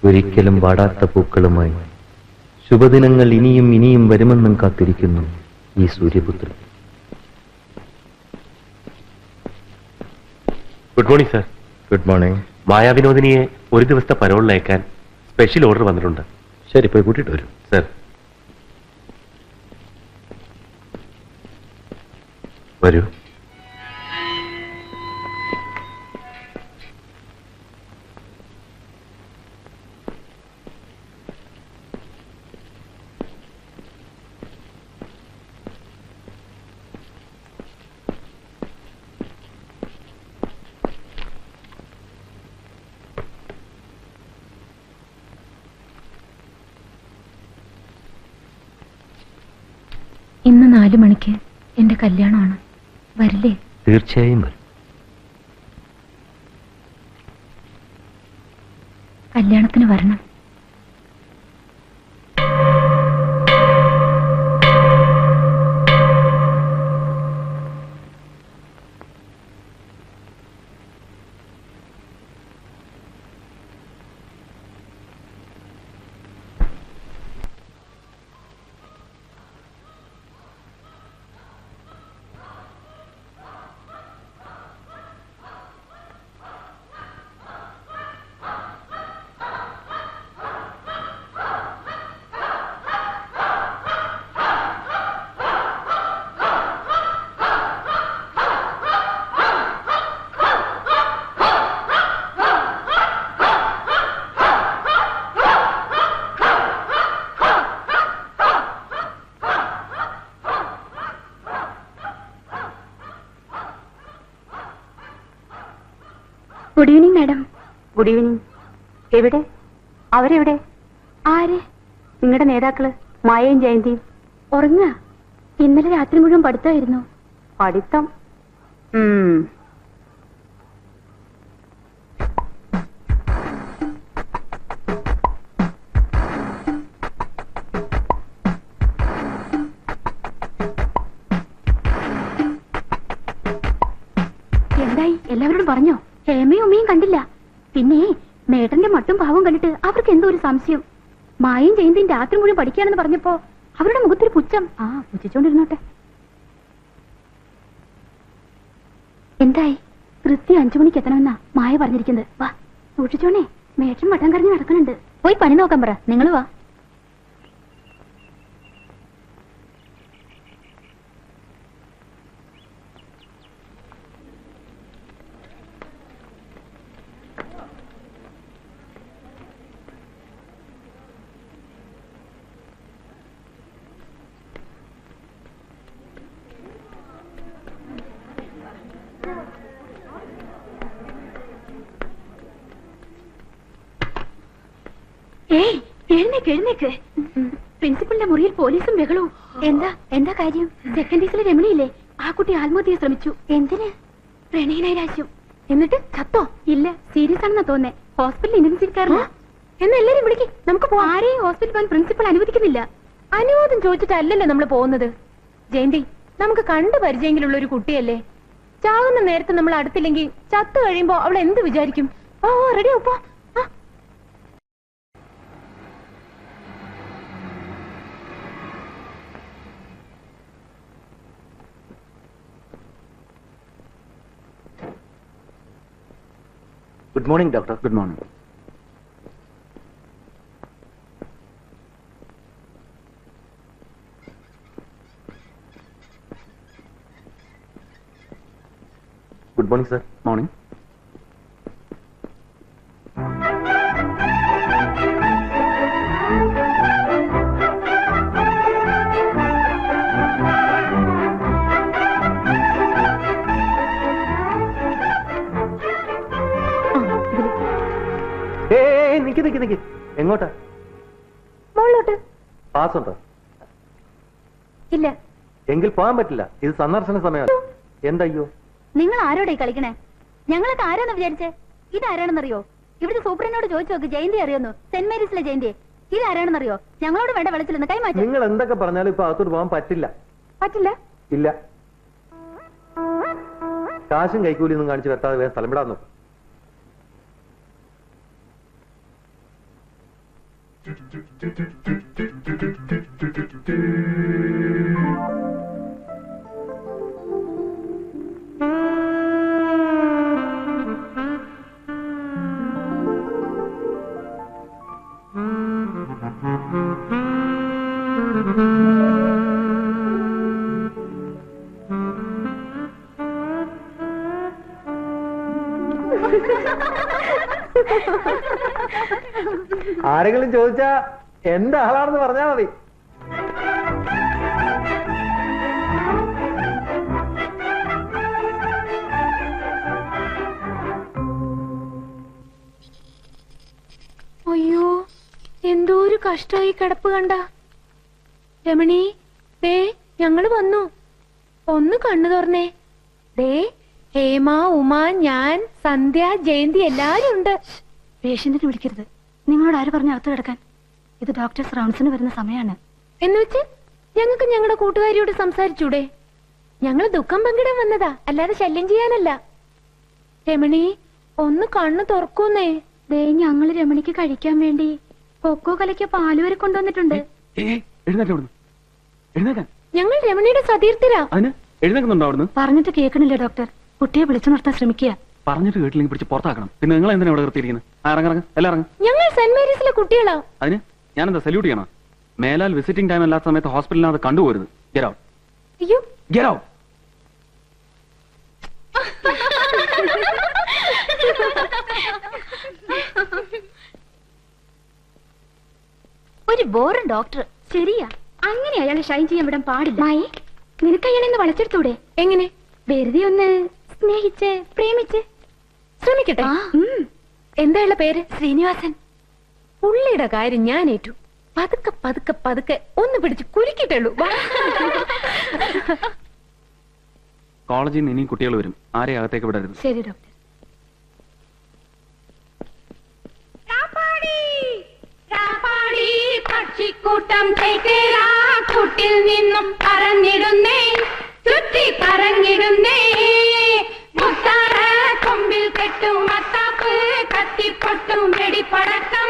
ഒരിക്കലും വാടാത്ത പൂക്കളുമായി ശുഭദിനങ്ങൾ ഇനിയും ഇനിയും വരുമെന്നും കാത്തിരിക്കുന്നു ഈ സൂര്യപുത്രൻ. Good morning sir. Good morning. മായാവിനോദിനിയെ ഒരു ദിവസത്തെ പരോളിലയക്കാൻ സ്പെഷ്യൽ ഓർഡർ വന്നിട്ടുണ്ട്. ശരി, പോയി കൂട്ടിയിട്ട് വരും. സർ വരൂ. ഇന്ന് 4 മണിക്ക് എന്റെ കല്യാണമാണ്. വരില്ലേ? തീർച്ചയായും വരും. കല്യാണത്തിന് വരണം. Good evening madam. Good evening. എവിടെ? അവരെവിടെ? ആര്? നിങ്ങളുടെ നേതാക്കള് മായയും ജയന്തിയും. ഉറങ്ങ. ഇന്നലെ രാത്രി മുഴുവൻ പഠിത്തമായിരുന്നു. പഠിത്തം? എന്തായി? എല്ലാവരോടും പറഞ്ഞോ? ഹേമയും ഉമ്മയും കണ്ടില്ല. പിന്നെ മേട്ടന്റെ മട്ടും ഭാവം കണ്ടിട്ട് അവർക്ക് എന്തോ ഒരു സംശയം. മായയും ജയന്തിയും രാത്രി മുഴുവൻ പഠിക്കാണെന്ന് പറഞ്ഞപ്പോ അവരുടെ മുഖത്തൊരു പുച്ഛം. പുച്ഛിച്ചോണ്ടിരുന്നോട്ടെ. എന്തായി? കൃത്യം 5 മണിക്ക് എത്തണമെന്നാ മായ പറഞ്ഞിരിക്കുന്നത്. വാ, സൂക്ഷിച്ചോണേ. മേട്ടൻ മട്ടം കറിഞ്ഞ് നടക്കുന്നുണ്ട്. പോയി പണി നോക്കാൻ പറ. നിങ്ങൾ വാ. ഏയ്, എഴുന്നേക്ക് എഴുന്നേക്ക്. പ്രിൻസിപ്പലിന്റെ മുറിയിൽ പോലീസും ബഹളവും. എന്താ കാര്യം? സെക്കൻഡ് ഡീസിലെ രമണിയില്ലേ, ആ കുട്ടി ആത്മഹത്യ ശ്രമിച്ചു. എന്തിന്? പ്രണയനൈരാശ്യം. എന്നിട്ട് ചത്തോ? ഇല്ല, സീരിയസ് ആണെന്നാ തോന്നേ. ഹോസ്പിറ്റലിൽ ഇന്റൻസീവ്കാരനാ. എന്നാ എല്ലാരും വിളിക്ക്, നമുക്ക് പോവാം. ആരെയും ഹോസ്പിറ്റൽ പോകാൻ പ്രിൻസിപ്പൽ അനുവദിക്കുന്നില്ല. അനുവാദം ചോദിച്ചിട്ടല്ലല്ലോ നമ്മൾ പോകുന്നത്. ജയന്തി, നമുക്ക് കണ്ടു പരിചയമെങ്കിലുള്ള ഒരു കുട്ടിയല്ലേ. ചാകുന്ന നേരത്തെ നമ്മൾ അടുത്തില്ലെങ്കിൽ ചത്തു കഴിയുമ്പോ അവൾ എന്ത് വിചാരിക്കും? ഓ, റെഡി ആപ്പോ. Good morning doctor. Good morning. Good morning sir. Morning. നിക്ക്. എങ്ങോട്ടാ? മുകളിലോട്ട്. പാസ് ഉണ്ടോ? ഇല്ല. എങ്കിൽ പോകാൻ പറ്റില്ല. ഇത് സന്ദർശന സമയമല്ല. എന്തയ്യോ? നിങ്ങൾ ആരോടെ കളിക്കണേ? ഞങ്ങളൊക്കെ ആരാന്ന് വിചാരിച്ചേ? ഇതാരാണെന്നറിയോ? ഇവിടുത്തെ സൂപ്രനോട് ചോദിച്ചു നോക്ക്. ജയന്തി അറിയുന്നു? സെന്റ് മേരീസിലെ ജയന്തി. ഇതാരാണെന്നറിയോ? ഞങ്ങളോട് വേണ്ട വെള്ളത്തിലൊന്ന് കൈമാറ്റം. നിങ്ങൾ എന്തൊക്കെ പറഞ്ഞാലും ഇപ്പൊ അകത്തോട്ട് പോകാൻ പറ്റില്ല. പറ്റില്ല? ഇല്ല. കാശും കൈക്കൂലിയൊന്നും കാണിച്ച് വെട്ടാതെ വേറെ സ്ഥലം വിടാൻ നോക്കും. ആരെങ്കിലും ചോദിച്ചാ എന്റെ ആളാണെന്ന് പറഞ്ഞാ മതി. അയ്യോ, എന്തോ ഒരു കഷ്ടമായി കിടപ്പ് കണ്ട. രമണി, ദേ ഞങ്ങള് വന്നു, ഒന്ന് കണ്ണു തുറന്നേ. ദേ ഹേമ, ഉമ, ഞാൻ, സന്ധ്യ, ജയന്തി എല്ലാരും ഉണ്ട്. പേഷ്യന്റിനെ വിളിക്കരുത്. നിങ്ങളോട് ആര് പറഞ്ഞു അകത്ത് കിടക്കാൻ? ഇത് ഡോക്ടേഴ്സ് റൗണ്ട്സിന് വരുന്ന സമയമാണ്. എന്ന് വെച്ച് ഞങ്ങൾക്ക് ഞങ്ങളുടെ കൂട്ടുകാരിയോട് സംസാരിച്ചൂടെ? ഞങ്ങൾ ദുഃഖം പങ്കിടാൻ വന്നതാ, അല്ലാതെ ശല്യം ചെയ്യാനല്ല. രമണി, ഒന്ന് കണ്ണു തുറക്കൂന്നേ. ദേ ഞങ്ങള് രമണിക്ക് കഴിക്കാൻ വേണ്ടി കൊക്കോ കലക്കിയ പാല് വരെ കൊണ്ടുവന്നിട്ടുണ്ട്. ഞങ്ങൾ രമണിയുടെ സതീർത്ഥരാ. പറഞ്ഞിട്ട് കേൾക്കണില്ല ഡോക്ടർ. കുട്ടിയെ വിളിച്ചു നിർത്താൻ ശ്രമിക്കുക. പറഞ്ഞിട്ട് കേട്ടില്ലെങ്കിൽ പിടിച്ച് പുറത്താക്കണം. പിന്നെ നിങ്ങൾ എന്തിനാ ഇവിടെ നിർത്തിയിരിക്കുന്നത്? ഇറങ്ങ, എല്ലാം ഇറങ്ങും. ഞങ്ങൾ സെന്റ് മേരീസിലെ കുട്ടികളാ. അതിന് ഞാനെന്താ സല്യൂട്ട് ചെയ്യണം? മേലാൽ വിസിറ്റിംഗ് ടൈം അല്ലാത്ത സമയത്ത് ഹോസ്പിറ്റലിനകത്ത് കണ്ടുപോരുത്. Get out. അയ്യോ, Get out. ഒരു ബോറൻ ഡോക്ടർ. ശരിയാ, അങ്ങനെ അയാളെ ഷൈൻ ചെയ്യാൻ വിടാൻ പാടില്ല. മായി, നിനക്ക് അയാളെന്ന് വളച്ചെടുത്തൂടെ? എങ്ങനെ? വെറുതെ ഒന്ന് സ്നേഹിച്ച് പ്രേമിച്ച് ശ്രമിക്കട്ടെ. എന്തായുള്ള പേര്? ശ്രീനിവാസൻ. പുള്ളിയുടെ കാര്യം ഞാൻ ഏറ്റു. പതുക്കെ പതുക്കെ പതുക്കെ ഒന്ന് പിടിച്ച് കുലുക്കിട്ടുള്ളൂ. കോളേജിൽ നിന്ന് ഇനിയും കുട്ടികൾ വരും. ആരെ അകത്തേക്ക് വിടരുത്. ശരി ഡോക്ടർ. പക്ഷിക്കൂട്ടം കൂട്ടിൽ നിന്നും പറന്നിടുന്നേ, ചുറ്റി കറങ്ങിടുന്നേ. മുത്താറ കൊമ്പിൽ കെട്ടും മത്താപ്പ്, കത്തിപ്പൊട്ടും വെടിപ്പടക്കം,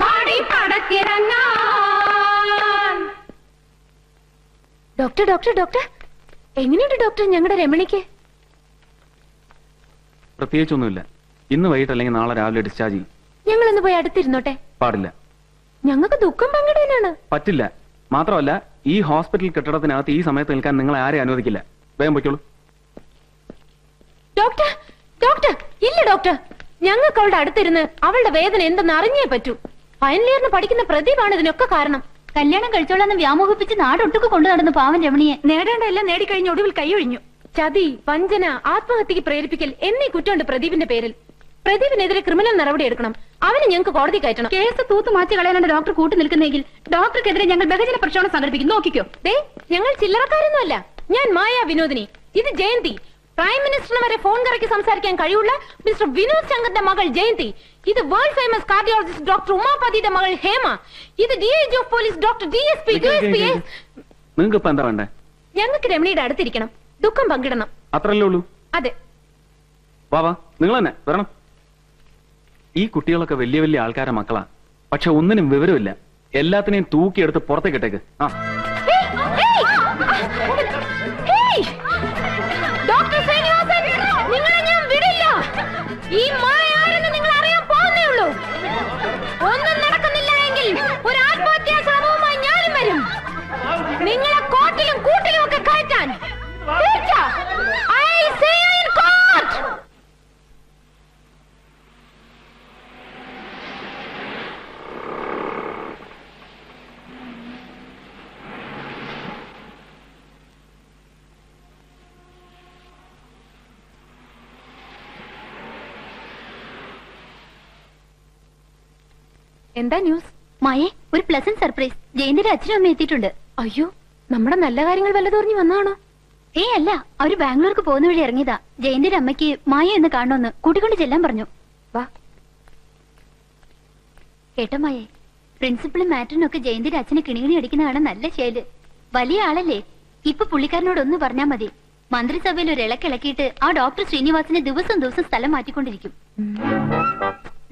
പാടി പടക്കിറങ്ങാൻ. ഡോക്ടർ ഡോക്ടർ ഡോക്ടർ, എങ്ങനെയുണ്ട് ഡോക്ടർ ഞങ്ങളുടെ രമണിക്ക്? പ്രത്യേകിച്ചൊന്നുമില്ല. ഇന്ന് വൈകിട്ട് അല്ലെങ്കിൽ നാളെ രാവിലെ ഡിസ്ചാർജ് ചെയ്യും. ഞങ്ങളൊന്ന് പോയി അടുത്തിരുന്നോട്ടെ? പാടില്ല. ഞങ്ങൾക്ക് ദുഃഖം പങ്കിടാനാണ്. പറ്റില്ല. മാത്രമല്ല, ഈ ഹോസ്പിറ്റൽ കെട്ടിടത്തിനകത്ത് ഈ സമയത്ത് നിൽക്കാൻ നിങ്ങളെ ആരെ അനുവദിക്കില്ല. വേഗം പൊയ്ക്കോളൂ. ഡോക്ടർ ഡോക്ടർ, ഇല്ല ഡോക്ടർ. ഞങ്ങൾക്ക് അവളുടെ അടുത്തിരുന്ന് അവളുടെ വേദന എന്തെന്ന് അറിഞ്ഞേ പറ്റൂ. ഫൈനൽ ഇയറിന് പഠിക്കുന്ന പ്രദീപാണ് ഇതിനൊക്കെ കാരണം. കല്യാണം കഴിച്ചോളാന്ന് വ്യാമോഹിപ്പിച്ച് നാടൊട്ടുക്ക് കൊണ്ടു നടന്ന പാവൻ രമണിയെ നേടേണ്ട എല്ലാം നേടിക്കഴിഞ്ഞ ഒടുവിൽ കൈയൊഴിഞ്ഞു. ചതി, വഞ്ചന, ആത്മഹത്യക്ക് പ്രേരിപ്പിക്കൽ എന്നീ കുറ്റമുണ്ട് പ്രദീപിന്റെ പേരിൽ. പ്രദീപിനെതിരെ ക്രിമിനൽ നടപടി എടുക്കണം. അവന് ഞങ്ങൾക്ക് കോടതി കയറ്റണം. കേസ് തൂത്ത് മാറ്റി കളയാനാണ് ഡോക്ടർ കൂട്ടി നിൽക്കുന്നെങ്കിൽ ഡോക്ടർക്കെതിരെ ഞങ്ങൾ ബഹുജന പ്രക്ഷോഭം സംഘടിപ്പിക്കും. നോക്കിക്കോ. ദേ, ഞങ്ങൾ ചില്ലറക്കാരൊന്നുമല്ല. ഞാൻ മായ വിനോദിനി, ഇത് ജയന്തി. പ്രൈം മിനിസ്റ്ററിന് വരെ ഫോൺ കറക്കി സംസാരിക്കാൻ കഴിവുള്ള മിസ്റ്റർ വിനോദ് ശങ്കറിന്റെ മകൾ ജയന്തി. ഇത് വേൾഡ് ഫേമസ് കാർഡിയോളജിസ്റ്റ് ഡോക്ടർ ഉമാപതിയുടെ മകൾ ഹേമ. ഇത് DIG of police doctor DSP. നിങ്ങൾക്ക് ഇപ്പൊ എന്താ വേണ്ടേ? ഞങ്ങൾക്ക് രമണിയുടെ അടുത്തിരിക്കണം, ദുഃഖം പങ്കിടണം. അത്രല്ലേ ഉള്ളൂ? അതെ. വാ, നിങ്ങൾ തന്നെ വരണം. ഈ കുട്ടികളൊക്കെ വലിയ വലിയ ആൾക്കാരുടെ മക്കളാ. പക്ഷെ ഒന്നിനും വിവരമില്ല. എല്ലാത്തിനെയും തൂക്കിയെടുത്ത് പുറത്തേക്കിട്ടേക്ക്. ആ, ഡോക്ടർ ശ്രീനിവാസൻ, നിങ്ങളെ ഞാൻ വിടില്ല. ഈ മായ ആരെന്ന് നിങ്ങൾ അറിയാൻ പോകുന്നേ ഉള്ളൂ. ഒന്നും നടക്കുന്നില്ല എങ്കിൽ ഒരു ആത്മഹത്യാ ശ്രമവുമായി ഞാനും വരും. നിങ്ങളെ കോട്ടിലും കൂട്ടിലും ഒക്കെ കയറ്റാൻ. I see you in court. എന്താ ന്യൂസ്? മായേ, ഒരു പ്ലസന്റ് സർപ്രൈസ്. ജയന്തിയുടെ അച്ഛനും അമ്മ എത്തിയിട്ടുണ്ട്. അയ്യോ, നമ്മുടെ നല്ല കാര്യങ്ങൾ വല്ലതോറിഞ്ഞു വന്നാണോ? അല്ല, അവര് ബാംഗ്ലൂർക്ക് പോകുന്ന വഴി ഇറങ്ങിയതാ. ജയന്തിയുടെ അമ്മയ്ക്ക് മായ എന്ന് കാണണമെന്ന് കൂട്ടിക്കൊണ്ട് ചെല്ലാൻ പറഞ്ഞു. വാ. കേട്ടോ മായേ, പ്രിൻസിപ്പളും മാറ്ററിനും ഒക്കെ ജയന്തിയുടെ അച്ഛനെ കിണികിണി അടിക്കുന്ന കാണാൻ നല്ല ശൈല്. വലിയ ആളല്ലേ? ഇപ്പൊ പുള്ളിക്കാരനോട് ഒന്ന് പറഞ്ഞാൽ മതി. മന്ത്രിസഭയിൽ ഒരു ഇളക്കിളക്കിയിട്ട് ആ ഡോക്ടർ ശ്രീനിവാസനെ ദിവസം ദിവസം സ്ഥലം മാറ്റിക്കൊണ്ടിരിക്കും.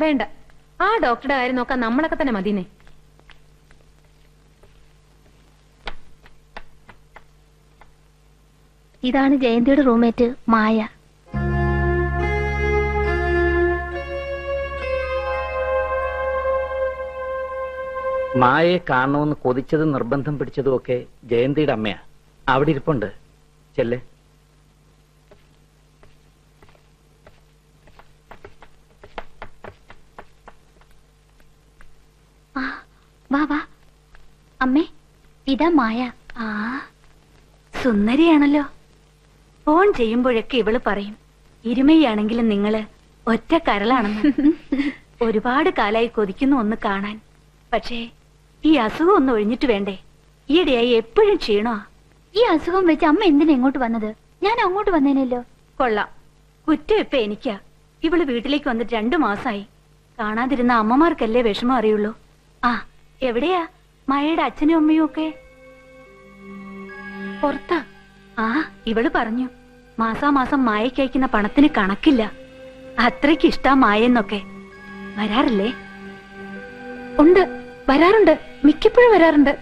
വേണ്ട, ആ ഡോക്ടറുടെ കാര്യം നോക്കാൻ നമ്മളൊക്കെ തന്നെ മതിനെ. ഇതാണ് ജയന്തിയുടെ റൂംമേറ്റ് മായ. മായയെ കാണണമെന്ന് കൊതിച്ചതും നിർബന്ധം പിടിച്ചതും ഒക്കെ ജയന്തിയുടെ അമ്മയാ. അവിടെ ഇരിപ്പുണ്ട്. ചെല്ലേ. വാ വാ. അമ്മേ, ഇതാ മായ. ആ, സുന്ദരിയാണല്ലോ. ഫോൺ ചെയ്യുമ്പോഴൊക്കെ ഇവള് പറയും ഇരുമയാണെങ്കിലും നിങ്ങള് ഒറ്റ കരളാണെന്ന്. ഒരുപാട് കാലായി കൊതിക്കുന്നു ഒന്ന് കാണാൻ. പക്ഷേ ഈ അസുഖം ഒന്ന് ഒഴിഞ്ഞിട്ട് വേണ്ടേ? ഈയിടെയായി എപ്പോഴും ക്ഷീണോ. ഈ അസുഖം വെച്ച് അമ്മ എന്തിനാ ഇങ്ങോട്ട് വന്നത്? ഞാൻ അങ്ങോട്ട് വന്നേനല്ലോ. കൊള്ളാം. കുറ്റം ഇപ്പൊ എനിക്കാ. ഇവള് വീട്ടിലേക്ക് വന്നിട്ട് 2 മാസമായി. കാണാതിരുന്ന അമ്മമാർക്കല്ലേ വിഷമം അറിയുള്ളൂ. ആ, എവിടെയാ മായയുടെ അച്ഛനും അമ്മയും ഒക്കെ? പുറത്താ. ആ, ഇവള് പറഞ്ഞു മാസാമാസം മായയ്ക്ക് അയക്കുന്ന പണത്തിന് കണക്കില്ല. അത്രയ്ക്ക് ഇഷ്ടാ മായെന്നൊക്കെ. വരാറില്ലേ? ഉണ്ട്, വരാറുണ്ട്. മിക്കപ്പോഴും വരാറുണ്ട്.